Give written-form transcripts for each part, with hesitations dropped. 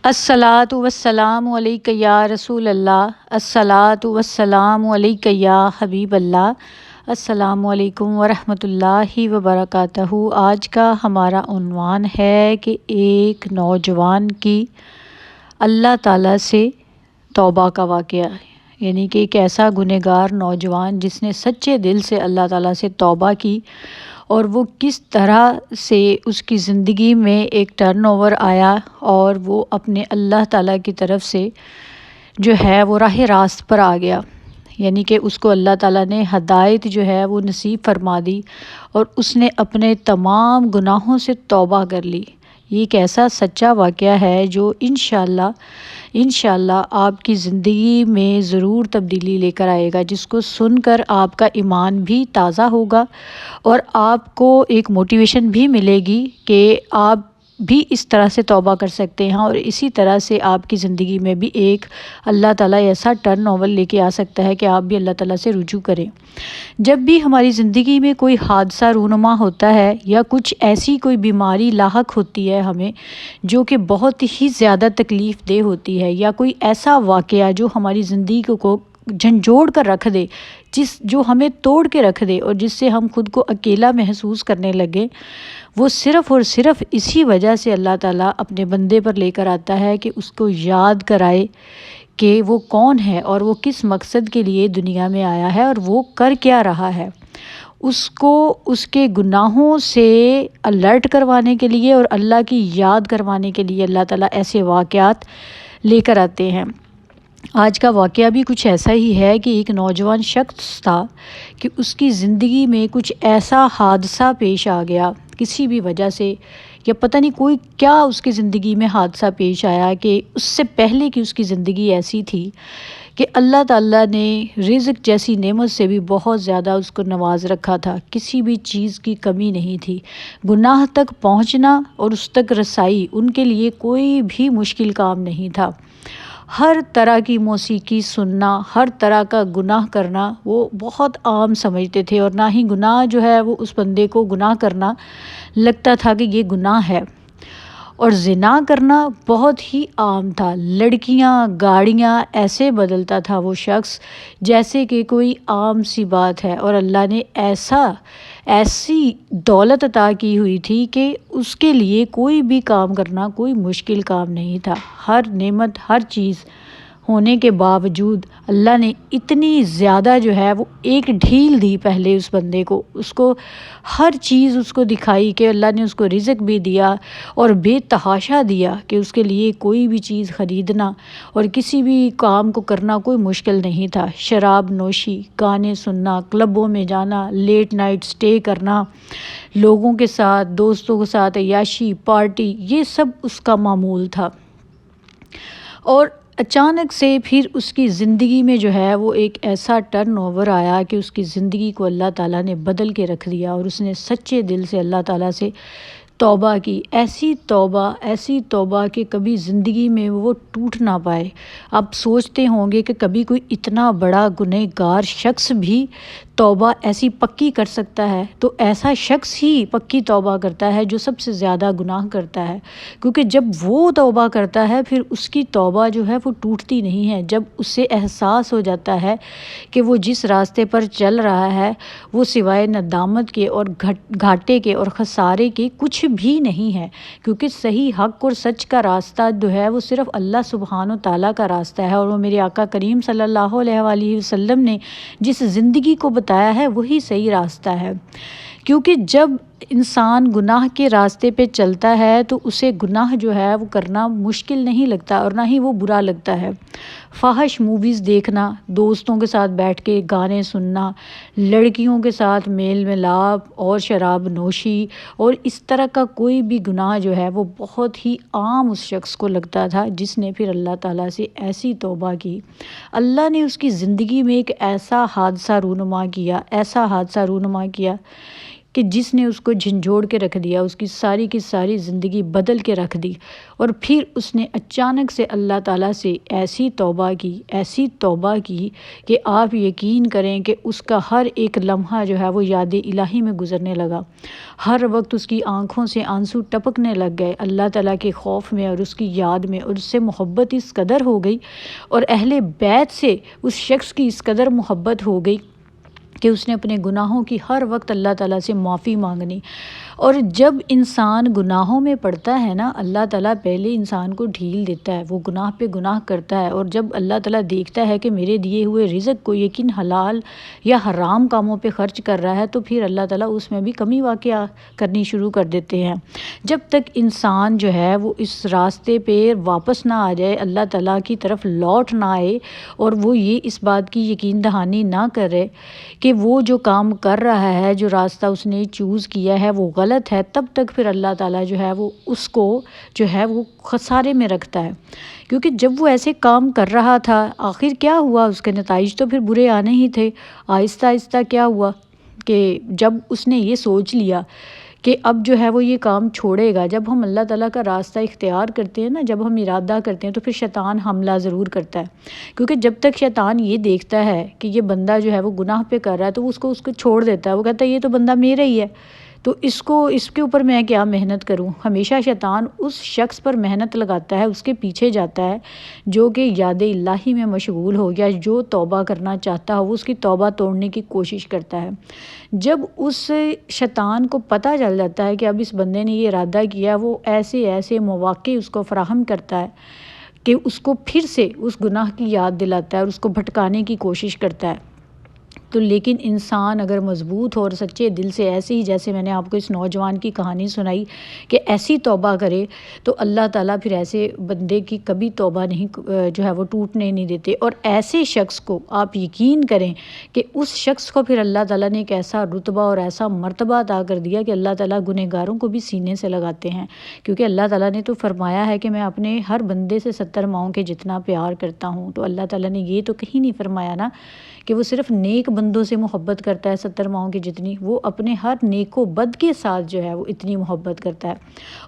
الصلاۃ والسلام علیک یا رسول اللہ، الصلاۃ والسلام علیک یا حبیب اللہ۔ السلام علیکم ورحمۃ اللہ وبرکاتہ۔ آج کا ہمارا عنوان ہے کہ ایک نوجوان کی اللہ تعالیٰ سے توبہ کا واقعہ، یعنی کہ ایک ایسا گنہگار نوجوان جس نے سچے دل سے اللہ تعالیٰ سے توبہ کی، اور وہ کس طرح سے اس کی زندگی میں ایک ٹرن اوور آیا اور وہ اپنے اللہ تعالیٰ کی طرف سے جو ہے وہ راہ راست پر آ گیا، یعنی کہ اس کو اللہ تعالیٰ نے ہدایت جو ہے وہ نصیب فرما دی اور اس نے اپنے تمام گناہوں سے توبہ کر لی۔ یہ ایک ایسا سچا واقعہ ہے جو انشاءاللہ آپ کی زندگی میں ضرور تبدیلی لے کر آئے گا، جس کو سن کر آپ کا ایمان بھی تازہ ہوگا اور آپ کو ایک موٹیویشن بھی ملے گی کہ آپ بھی اس طرح سے توبہ کر سکتے ہیں، اور اسی طرح سے آپ کی زندگی میں بھی ایک اللہ تعالیٰ ایسا ٹرن اوور لے کے آ سکتا ہے کہ آپ بھی اللہ تعالیٰ سے رجوع کریں۔ جب بھی ہماری زندگی میں کوئی حادثہ رونما ہوتا ہے یا کچھ ایسی کوئی بیماری لاحق ہوتی ہے ہمیں جو کہ بہت ہی زیادہ تکلیف دہ ہوتی ہے، یا کوئی ایسا واقعہ جو ہماری زندگی کو جھنجھوڑ کر رکھ دے، جو ہمیں توڑ کے رکھ دے اور جس سے ہم خود کو اکیلا محسوس کرنے لگے، وہ صرف اور صرف اسی وجہ سے اللہ تعالیٰ اپنے بندے پر لے کر آتا ہے کہ اس کو یاد کرائے کہ وہ کون ہے اور وہ کس مقصد کے لیے دنیا میں آیا ہے اور وہ کر کیا رہا ہے۔ اس کو اس کے گناہوں سے الرٹ کروانے کے لیے اور اللہ کی یاد کروانے کے لیے اللہ تعالیٰ ایسے واقعات لے کر آتے ہیں۔ آج کا واقعہ بھی کچھ ایسا ہی ہے کہ ایک نوجوان شخص تھا کہ اس کی زندگی میں کچھ ایسا حادثہ پیش آ گیا کسی بھی وجہ سے، یا پتہ نہیں کوئی کیا اس کی زندگی میں حادثہ پیش آیا کہ اس سے پہلے کی اس کی زندگی ایسی تھی کہ اللہ تعالیٰ نے رزق جیسی نعمت سے بھی بہت زیادہ اس کو نواز رکھا تھا، کسی بھی چیز کی کمی نہیں تھی۔ گناہ تک پہنچنا اور اس تک رسائی ان کے لیے کوئی بھی مشکل کام نہیں تھا۔ ہر طرح کی موسیقی سننا، ہر طرح کا گناہ کرنا وہ بہت عام سمجھتے تھے، اور نہ ہی گناہ جو ہے وہ اس بندے کو گناہ کرنا لگتا تھا کہ یہ گناہ ہے۔ اور زنا کرنا بہت ہی عام تھا، لڑکیاں گاڑیاں ایسے بدلتا تھا وہ شخص جیسے کہ کوئی عام سی بات ہے، اور اللہ نے ایسی دولت عطا کی ہوئی تھی کہ اس کے لیے کوئی بھی کام کرنا کوئی مشکل کام نہیں تھا۔ ہر نعمت، ہر چیز ہونے کے باوجود اللہ نے اتنی زیادہ جو ہے وہ ایک ڈھیل دی پہلے اس بندے کو، اس کو ہر چیز اس کو دکھائی کہ اللہ نے اس کو رزق بھی دیا اور بے تحاشا دیا کہ اس کے لیے کوئی بھی چیز خریدنا اور کسی بھی کام کو کرنا کوئی مشکل نہیں تھا۔ شراب نوشی، گانے سننا، کلبوں میں جانا، لیٹ نائٹ سٹے کرنا، لوگوں کے ساتھ، دوستوں کے ساتھ عیاشی، پارٹی، یہ سب اس کا معمول تھا۔ اور اچانک سے پھر اس کی زندگی میں جو ہے وہ ایک ایسا ٹرن اوور آیا کہ اس کی زندگی کو اللہ تعالیٰ نے بدل کے رکھ دیا، اور اس نے سچے دل سے اللہ تعالیٰ سے توبہ کی، ایسی توبہ کہ کبھی زندگی میں وہ ٹوٹ نہ پائے۔ آپ سوچتے ہوں گے کہ کبھی کوئی اتنا بڑا گنہگار شخص بھی توبہ ایسی پکی کر سکتا ہے، تو ایسا شخص ہی پکی توبہ کرتا ہے جو سب سے زیادہ گناہ کرتا ہے، کیونکہ جب وہ توبہ کرتا ہے پھر اس کی توبہ جو ہے وہ ٹوٹتی نہیں ہے۔ جب اسے احساس ہو جاتا ہے کہ وہ جس راستے پر چل رہا ہے وہ سوائے ندامت کے اور گھاٹے کے اور خسارے کے کچھ بھی نہیں ہے، کیونکہ صحیح حق اور سچ کا راستہ جو ہے وہ صرف اللہ سبحانہ و تعالیٰ کا راستہ ہے، اور وہ میرے آقا کریم صلی اللہ علیہ وآلہ وسلم نے جس زندگی کو بتایا ہے وہی صحیح راستہ ہے۔ کیونکہ جب انسان گناہ کے راستے پہ چلتا ہے تو اسے گناہ جو ہے وہ کرنا مشکل نہیں لگتا اور نہ ہی وہ برا لگتا ہے۔ فحش موویز دیکھنا، دوستوں کے ساتھ بیٹھ کے گانے سننا، لڑکیوں کے ساتھ میل ملاپ اور شراب نوشی اور اس طرح کا کوئی بھی گناہ جو ہے وہ بہت ہی عام اس شخص کو لگتا تھا، جس نے پھر اللہ تعالیٰ سے ایسی توبہ کی۔ اللہ نے اس کی زندگی میں ایک ایسا حادثہ رونما کیا کہ جس نے اس کو جھنجھوڑ کے رکھ دیا، اس کی ساری زندگی بدل کے رکھ دی، اور پھر اس نے اچانک سے اللہ تعالیٰ سے ایسی توبہ کی کہ آپ یقین کریں کہ اس کا ہر ایک لمحہ جو ہے وہ یاد الہی میں گزرنے لگا۔ ہر وقت اس کی آنکھوں سے آنسو ٹپکنے لگ گئے اللہ تعالیٰ کے خوف میں اور اس کی یاد میں، اور اس سے محبت اس قدر ہو گئی، اور اہل بیت سے اس شخص کی اس قدر محبت ہو گئی کہ اس نے اپنے گناہوں کی ہر وقت اللہ تعالیٰ سے معافی مانگنی۔ اور جب انسان گناہوں میں پڑتا ہے نا، اللہ تعالیٰ پہلے انسان کو ڈھیل دیتا ہے، وہ گناہ پہ گناہ کرتا ہے، اور جب اللہ تعالیٰ دیکھتا ہے کہ میرے دیے ہوئے رزق کو یقین حلال یا حرام کاموں پہ خرچ کر رہا ہے، تو پھر اللہ تعالیٰ اس میں بھی کمی واقع کرنی شروع کر دیتے ہیں۔ جب تک انسان جو ہے وہ اس راستے پہ واپس نہ آ جائے، اللہ تعالیٰ کی طرف لوٹ نہ آئے، اور وہ یہ اس بات کی یقین دہانی نہ کرے کہ وہ جو کام کر رہا ہے، جو راستہ اس نے چوز کیا ہے وہ غلط ہے، تب تک پھر اللہ تعالیٰ جو ہے وہ اس کو جو ہے وہ خسارے میں رکھتا ہے۔ کیونکہ جب وہ ایسے کام کر رہا تھا، آخر کیا ہوا؟ اس کے نتائج تو پھر برے آنے ہی تھے۔ آہستہ آہستہ کیا ہوا کہ جب اس نے یہ سوچ لیا کہ اب جو ہے وہ یہ کام چھوڑے گا، جب ہم اللہ تعالیٰ کا راستہ اختیار کرتے ہیں نا، جب ہم ارادہ کرتے ہیں، تو پھر شیطان حملہ ضرور کرتا ہے۔ کیونکہ جب تک شیطان یہ دیکھتا ہے کہ یہ بندہ جو ہے وہ گناہ پہ کر رہا ہے، تو وہ اس کو چھوڑ دیتا ہے۔ وہ کہتا ہے یہ تو بندہ میرا ہی ہے، تو اس کے اوپر میں کیا محنت کروں۔ ہمیشہ شیطان اس شخص پر محنت لگاتا ہے، اس کے پیچھے جاتا ہے جو کہ یاد الہی میں مشغول ہو گیا، جو توبہ کرنا چاہتا ہو، وہ اس کی توبہ توڑنے کی کوشش کرتا ہے۔ جب اس شیطان کو پتہ چل جاتا ہے کہ اب اس بندے نے یہ ارادہ کیا، وہ ایسے مواقع اس کو فراہم کرتا ہے کہ اس کو پھر سے اس گناہ کی یاد دلاتا ہے اور اس کو بھٹکانے کی کوشش کرتا ہے۔ تو لیکن انسان اگر مضبوط ہو اور سچے دل سے، ایسے ہی جیسے میں نے آپ کو اس نوجوان کی کہانی سنائی کہ ایسی توبہ کرے، تو اللہ تعالیٰ پھر ایسے بندے کی کبھی توبہ نہیں جو ہے وہ ٹوٹنے نہیں دیتے۔ اور ایسے شخص کو آپ یقین کریں کہ اس شخص کو پھر اللہ تعالیٰ نے ایک ایسا رتبہ اور ایسا مرتبہ عطا کر دیا کہ اللہ تعالیٰ گنہگاروں کو بھی سینے سے لگاتے ہیں۔ کیونکہ اللہ تعالیٰ نے تو فرمایا ہے کہ میں اپنے ہر بندے سے 70 ماؤں کے جتنا پیار کرتا ہوں، تو اللہ تعالیٰ نے یہ تو کہیں نہیں فرمایا نا کہ وہ صرف نیک بندوں سے محبت کرتا ہے 70 ماؤں کی جتنی، وہ اپنے ہر نیک و بد کے ساتھ جو ہے وہ اتنی محبت کرتا ہے۔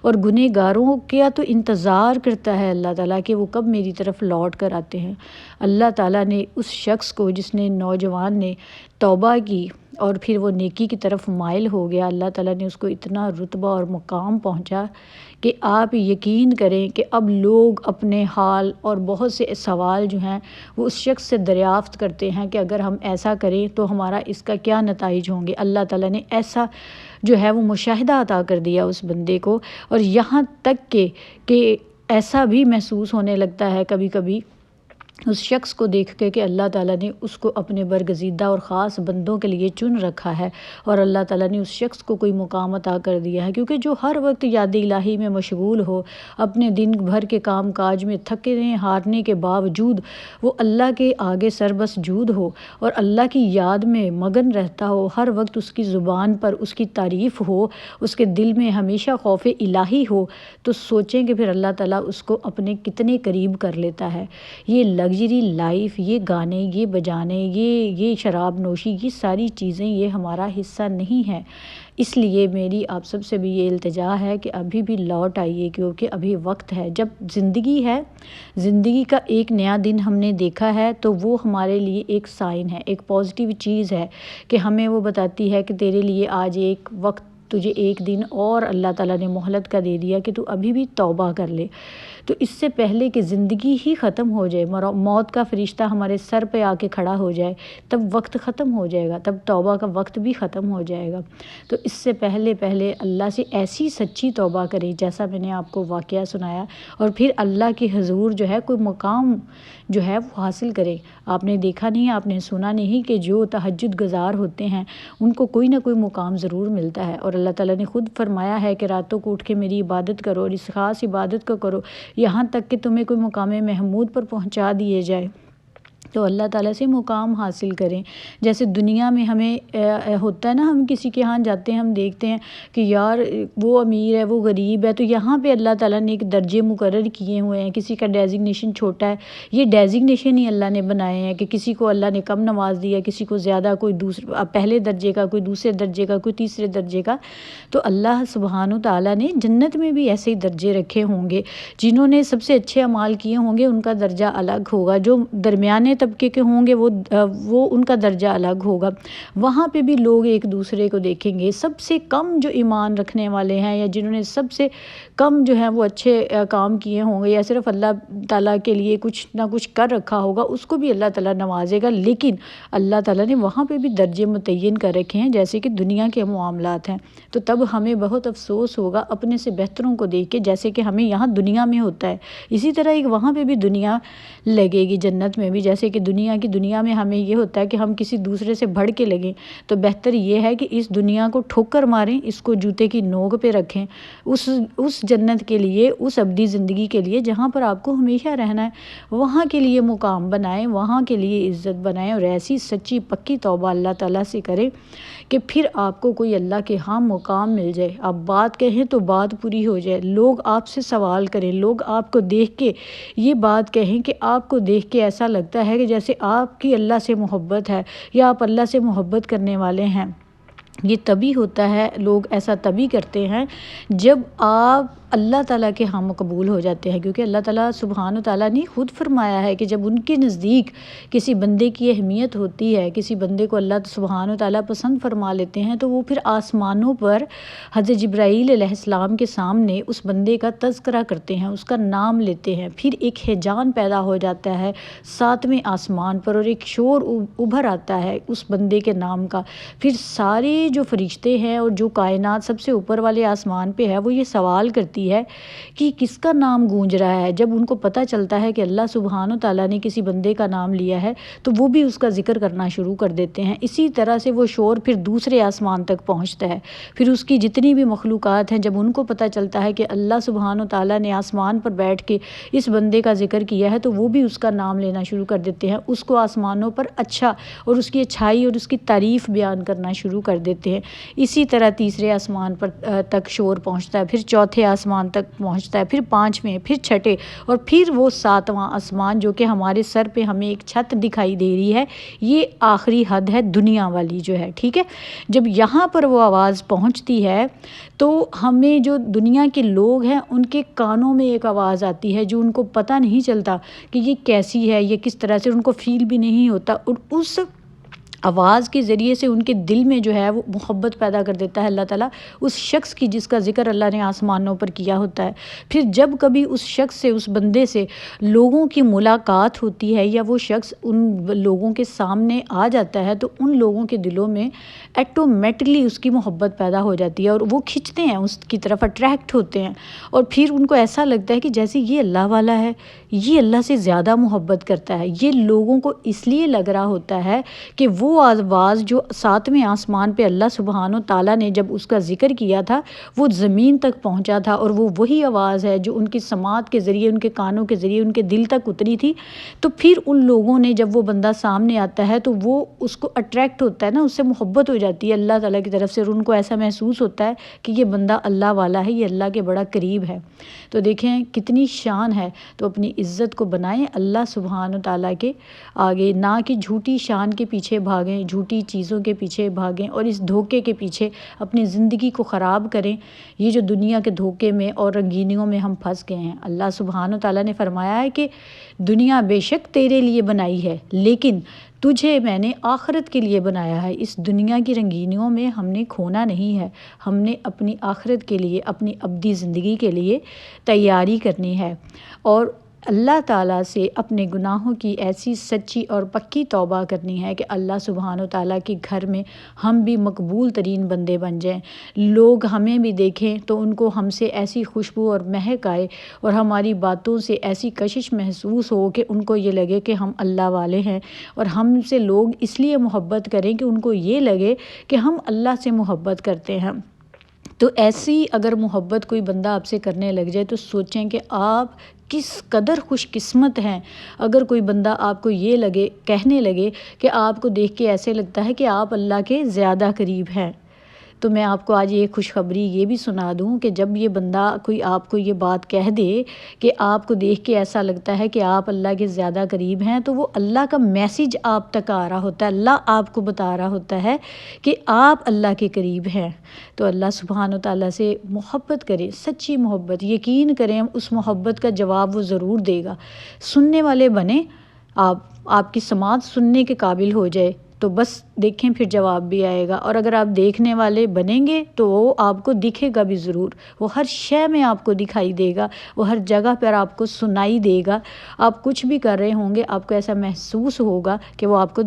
اور گنہگاروں کیا تو انتظار کرتا ہے اللہ تعالیٰ کہ وہ کب میری طرف لوٹ کر آتے ہیں۔ اللہ تعالیٰ نے اس شخص کو، جس نے نوجوان نے توبہ کی اور پھر وہ نیکی کی طرف مائل ہو گیا، اللہ تعالیٰ نے اس کو اتنا رتبہ اور مقام پہنچا کہ آپ یقین کریں کہ اب لوگ اپنے حال اور بہت سے سوال جو ہیں وہ اس شخص سے دریافت کرتے ہیں کہ اگر ہم ایسا کریں تو ہمارا اس کا کیا نتائج ہوں گے۔ اللہ تعالیٰ نے ایسا جو ہے وہ مشاہدہ عطا کر دیا اس بندے کو، اور یہاں تک کہ ایسا بھی محسوس ہونے لگتا ہے کبھی کبھی اس شخص کو دیکھ کے کہ اللہ تعالیٰ نے اس کو اپنے برگزیدہ اور خاص بندوں کے لیے چن رکھا ہے، اور اللہ تعالیٰ نے اس شخص کو کوئی مقام عطا کر دیا ہے۔ کیونکہ جو ہر وقت یاد الہی میں مشغول ہو، اپنے دن بھر کے کام کاج میں تھکنے ہارنے کے باوجود وہ اللہ کے آگے سربسجود ہو اور اللہ کی یاد میں مگن رہتا ہو، ہر وقت اس کی زبان پر اس کی تعریف ہو، اس کے دل میں ہمیشہ خوف الہی ہو، تو سوچیں کہ پھر اللہ تعالیٰ اس کو اپنے کتنے قریب کر لیتا ہے۔ یہ لگژری لائف، یہ گانے، یہ بجانے، یہ شراب نوشی، یہ ساری چیزیں یہ ہمارا حصہ نہیں ہے۔ اس لیے میری آپ سب سے بھی یہ التجا ہے کہ ابھی بھی لوٹ آئیے، کیونکہ ابھی وقت ہے۔ جب زندگی ہے، زندگی کا ایک نیا دن ہم نے دیکھا ہے، تو وہ ہمارے لیے ایک سائن ہے، ایک پازیٹیو چیز ہے کہ ہمیں وہ بتاتی ہے کہ تیرے لیے آج ایک وقت، تجھے ایک دن اور اللہ تعالیٰ نے مہلت کا دے دیا کہ تو ابھی بھی توبہ کر لے۔ تو اس سے پہلے کہ زندگی ہی ختم ہو جائے، موت کا فرشتہ ہمارے سر پہ آ کے کھڑا ہو جائے، تب وقت ختم ہو جائے گا، تب توبہ کا وقت بھی ختم ہو جائے گا۔ تو اس سے پہلے اللہ سے ایسی سچی توبہ کریں جیسا میں نے آپ کو واقعہ سنایا، اور پھر اللہ کے حضور جو ہے کوئی مقام جو ہے وہ حاصل کریں۔ آپ نے دیکھا نہیں، آپ نے سنا نہیں کہ جو تہجد گزار ہوتے ہیں ان کو کوئی نہ کوئی مقام ضرور ملتا ہے، اور اللہ تعالیٰ نے خود فرمایا ہے کہ راتوں کو اٹھ کے میری عبادت کرو، اور اس خاص عبادت کو کرو یہاں تک کہ تمہیں کوئی مقام محمود پر پہنچا دیے جائے۔ تو اللہ تعالیٰ سے مقام حاصل کریں۔ جیسے دنیا میں ہمیں ہوتا ہے نا، ہم کسی کے ہاں جاتے ہیں، ہم دیکھتے ہیں کہ یار وہ امیر ہے، وہ غریب ہے، تو یہاں پہ اللہ تعالیٰ نے ایک درجے مقرر کیے ہوئے ہیں، کسی کا ڈیزگنیشن چھوٹا ہے، یہ ڈیزگنیشن ہی اللہ نے بنائے ہیں کہ کسی کو اللہ نے کم نواز دیا، کسی کو زیادہ، کوئی پہلے درجے کا، کوئی دوسرے درجے کا، کوئی تیسرے درجے کا۔ تو اللہ سبحانہ و تعالیٰ نے جنت میں بھی ایسے ہی درجے رکھے ہوں گے، جنہوں نے سب سے اچھے اعمال کیے ہوں گے ان کا درجہ الگ ہوگا، جو درمیانے طبقے کے ہوں گے وہ ان کا درجہ الگ ہوگا۔ وہاں پہ بھی لوگ ایک دوسرے کو دیکھیں گے، سب سے کم جو ایمان رکھنے والے ہیں یا جنہوں نے سب سے کم جو ہے وہ اچھے کام کیے ہوں گے یا صرف اللہ تعالیٰ کے لیے کچھ نہ کچھ کر رکھا ہوگا، اس کو بھی اللہ تعالیٰ نوازے گا۔ لیکن اللہ تعالیٰ نے وہاں پہ بھی درجے متعین کر رکھے ہیں جیسے کہ دنیا کے معاملات ہیں۔ تو تب ہمیں بہت افسوس ہوگا اپنے سے بہتروں کو دیکھ کے، جیسے کہ ہمیں یہاں دنیا میں ہوتا ہے، اسی طرح ایک وہاں پہ بھی دنیا لگے گی جنت میں بھی، جیسے کہ دنیا میں ہمیں یہ ہوتا ہے کہ ہم کسی دوسرے سے بڑھ کے لگیں، تو بہتر یہ ہے کہ اس دنیا کو ٹھوکر ماریں، اس کو جوتے کی نوک پہ رکھیں، اس جنت کے لیے، اس ابدی زندگی کے لیے جہاں پر آپ کو ہمیشہ رہنا ہے، وہاں کے لیے مقام بنائیں، وہاں کے لیے عزت بنائیں، اور ایسی سچی پکی توبہ اللہ تعالیٰ سے کریں کہ پھر آپ کو کوئی اللہ کے ہاں مقام مل جائے۔ آپ بات کہیں تو بات پوری ہو جائے، لوگ آپ سے سوال کریں، لوگ آپ کو دیکھ کے یہ بات کہیں کہ آپ کو دیکھ کے ایسا لگتا ہے کہ جیسے آپ کی اللہ سے محبت ہے یا آپ اللہ سے محبت کرنے والے ہیں۔ یہ تبھی ہوتا ہے، لوگ ایسا تبھی کرتے ہیں جب آپ اللہ تعالیٰ کے ہاں مقبول ہو جاتے ہیں، کیونکہ اللہ تعالیٰ سبحانہ تعالیٰ نے خود فرمایا ہے کہ جب ان کے نزدیک کسی بندے کی اہمیت ہوتی ہے، کسی بندے کو اللہ سبحانہ تعالیٰ پسند فرما لیتے ہیں، تو وہ پھر آسمانوں پر حضرت جبرائیل علیہ السلام کے سامنے اس بندے کا تذکرہ کرتے ہیں، اس کا نام لیتے ہیں، پھر ایک ہیجان پیدا ہو جاتا ہے ساتویں آسمان پر، اور ایک شور ابھر آتا ہے اس بندے کے نام کا۔ پھر سارے جو فرشتے ہیں اور جو کائنات سب سے اوپر والے آسمان پہ ہے، وہ یہ سوال کرتی ہے کہ کس کا نام گونج رہا ہے۔ جب ان کو پتہ چلتا ہے کہ اللہ سبحانہ تعالیٰ نے کسی بندے کا نام لیا ہے تو وہ بھی اس کا ذکر کرنا شروع کر دیتے ہیں۔ اسی طرح سے وہ شور پھر دوسرے آسمان تک پہنچتا ہے، پھر اس کی جتنی بھی مخلوقات ہیں، جب ان کو پتہ چلتا ہے کہ اللہ سبحانہ تعالیٰ نے آسمان پر بیٹھ کے اس بندے کا ذکر کیا ہے، تو وہ بھی اس کا نام لینا شروع کر دیتے ہیں، اس کو آسمانوں پر اچھا اور اس کی اچھائی اور اس کی تعریف بیان کرنا شروع کر دیتے ہیں۔ اسی طرح تیسرے آسمان پر تک شور پہنچتا ہے، پھر چوتھے آسمان تک پہنچتا ہے، پھر پانچویں، پھر چھٹے، اور پھر وہ ساتواں آسمان جو کہ ہمارے سر پہ ہمیں ایک چھت دکھائی دے رہی ہے، یہ آخری حد ہے دنیا والی جو ہے، ٹھیک ہے۔ جب یہاں پر وہ آواز پہنچتی ہے تو ہمیں جو دنیا کے لوگ ہیں ان کے کانوں میں ایک آواز آتی ہے جو ان کو پتہ نہیں چلتا کہ یہ کیسی ہے، یہ کس طرح سے، ان کو فیل بھی نہیں ہوتا، اور اس آواز کے ذریعے سے ان کے دل میں جو ہے وہ محبت پیدا کر دیتا ہے اللہ تعالیٰ اس شخص کی جس کا ذکر اللہ نے آسمانوں پر کیا ہوتا ہے۔ پھر جب کبھی اس شخص سے، اس بندے سے لوگوں کی ملاقات ہوتی ہے یا وہ شخص ان لوگوں کے سامنے آ جاتا ہے، تو ان لوگوں کے دلوں میں ایٹومیٹکلی اس کی محبت پیدا ہو جاتی ہے اور وہ کھنچتے ہیں اس کی طرف، اٹریکٹ ہوتے ہیں، اور پھر ان کو ایسا لگتا ہے کہ جیسے یہ اللہ والا ہے، یہ اللہ سے زیادہ محبت کرتا ہے۔ یہ لوگوں کو اس لیے لگ رہا ہوتا ہے کہ وہ آواز جو ساتویں آسمان پہ اللہ سبحانہ تعالیٰ نے جب اس کا ذکر کیا تھا وہ زمین تک پہنچا تھا، اور وہ وہی آواز ہے جو ان کی سماعت کے ذریعے، ان کے کانوں کے ذریعے ان کے دل تک اتری تھی۔ تو پھر ان لوگوں نے جب وہ بندہ سامنے آتا ہے تو وہ اس کو اٹریکٹ ہوتا ہے نا، اس سے محبت ہو جاتی ہے اللہ تعالیٰ کی طرف سے، اور ان کو ایسا محسوس ہوتا ہے کہ یہ بندہ اللہ والا ہے، یہ اللہ کے بڑا قریب ہے۔ تو دیکھیں کتنی شان ہے، تو اپنی عزت کو بنائیں اللہ سبحانہ تعالیٰ کے آگے، نہ کہ جھوٹی شان کے پیچھے بھاگیں، جھوٹی چیزوں کے پیچھے بھاگیں اور اس دھوکے کے پیچھے اپنی زندگی کو خراب کریں۔ یہ جو دنیا کے دھوکے میں اور رنگینیوں میں ہم پھنس گئے ہیں، اللہ سبحانہ تعالیٰ نے فرمایا ہے کہ دنیا بے شک تیرے لیے بنائی ہے، لیکن تجھے میں نے آخرت کے لیے بنایا ہے۔ اس دنیا کی رنگینیوں میں ہم نے کھونا نہیں ہے، ہم نے اپنی آخرت کے لیے، اپنی ابدی زندگی کے لیے تیاری کرنی ہے، اور اللہ تعالیٰ سے اپنے گناہوں کی ایسی سچی اور پکی توبہ کرنی ہے کہ اللہ سبحانہ تعالیٰ کے گھر میں ہم بھی مقبول ترین بندے بن جائیں، لوگ ہمیں بھی دیکھیں تو ان کو ہم سے ایسی خوشبو اور مہک آئے اور ہماری باتوں سے ایسی کشش محسوس ہو کہ ان کو یہ لگے کہ ہم اللہ والے ہیں، اور ہم سے لوگ اس لیے محبت کریں کہ ان کو یہ لگے کہ ہم اللہ سے محبت کرتے ہیں۔ تو ایسی اگر محبت کوئی بندہ آپ سے کرنے لگ جائے تو سوچیں کہ آپ کس قدر خوش قسمت ہیں۔ اگر کوئی بندہ آپ کو یہ کہنے لگے کہ آپ کو دیکھ کے ایسے لگتا ہے کہ آپ اللہ کے زیادہ قریب ہیں، تو میں آپ کو آج یہ خوشخبری یہ بھی سنا دوں کہ جب یہ بندہ کوئی آپ کو یہ بات کہہ دے کہ آپ کو دیکھ کے ایسا لگتا ہے کہ آپ اللہ کے زیادہ قریب ہیں، تو وہ اللہ کا میسیج آپ تک آ رہا ہوتا ہے، اللہ آپ کو بتا رہا ہوتا ہے کہ آپ اللہ کے قریب ہیں۔ تو اللہ سبحانہ و تعالیٰ سے محبت کریں، سچی محبت، یقین کریں اس محبت کا جواب وہ ضرور دے گا۔ سننے والے بنیں، آپ کی سماعت سننے کے قابل ہو جائے تو بس دیکھیں پھر جواب بھی آئے گا، اور اگر آپ دیکھنے والے بنیں گے تو وہ آپ کو دکھے گا بھی ضرور، وہ ہر شے میں آپ کو دکھائی دے گا، وہ ہر جگہ پر آپ کو سنائی دے گا۔ آپ کچھ بھی کر رہے ہوں گے آپ کو ایسا محسوس ہوگا کہ وہ آپ کو